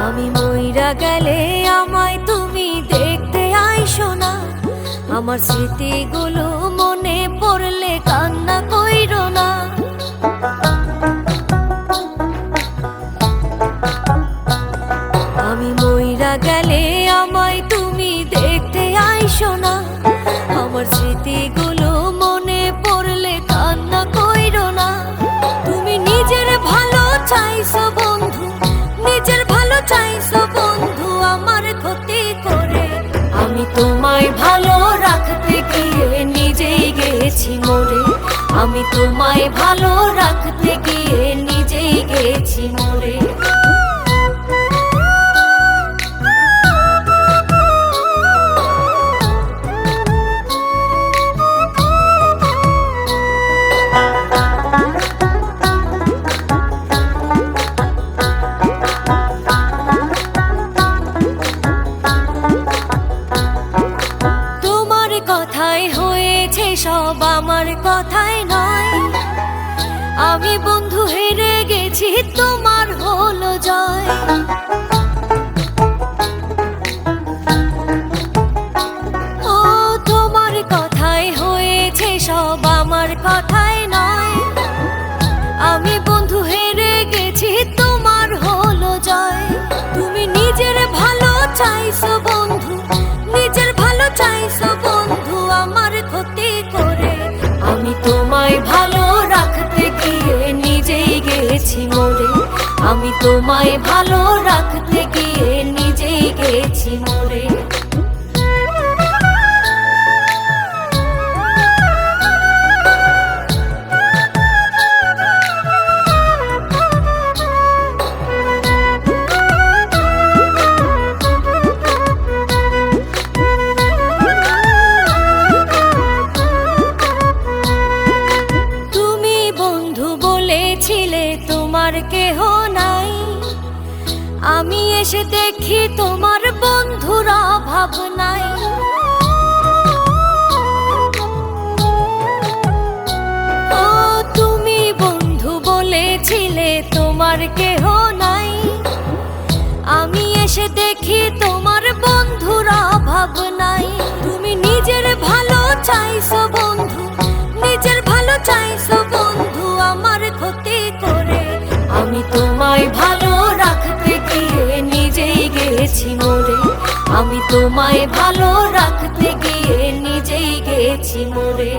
আমি মইরা গেলে আমায় তুমি দেখতে আইসো না, আমার স্মৃতিগুলো মনে পড়লে কান্না কইরো না। আমি মইরা গেলে আমায় তুমি দেখতে আইসো না, আমার স্মৃতিগুলো মনে পড়লে কান্না কইরো না। তুমি নিজের ভালো চাইছো বন্ধু, নিজের ভালো চাইছো বন্ধু আমার ক্ষতি করে। আমি তোমায় ভালো রাখতে গিয়ে নিজেই গেছি মরে, আমি তোমায় ভালো রাখতে গিয়ে নিজেই গেছি মরে। কথাই হয়েছে সব আমার কথাই নয়, আমি বন্ধু হেরে গেছি তোমার হলো জয়। ও তোমার কথাই হয়েছে সব আমার কথাই নয়, আমি বন্ধু হেরে গেছি তোমার হলো জয়। তুমি নিজের ভালো চাইছো বন্ধু, নিজের ভালো চাইছো বন্ধু আমার ক্ষতি করে। আমি তোমায় ভালো রাখতে গিয়ে নিজেই গেছি মরে, আমি তোমায় ভালো রাখতে গিয়ে নিজেই গেছি মরে। তোমার কেহ নাই, আমি এসে দেখি তোমার বন্ধুর অভাব নাই। ও তুমি বন্ধু বলেছিলে তোমার কেহ নাই, আমি এসে দেখি তোমার বন্ধুর অভাব নাই। তুমি নিজের ভালো চাইছো বন্ধু, নিজের ভালো চাইছো বন্ধু আমার ক্ষতি করে। আমি তোমায় ভালো রাখতে গিয়ে নিজেই গেছি মরে, আমি তোমায় ভালো রাখতে গিয়ে নিজেই গেছি মরে।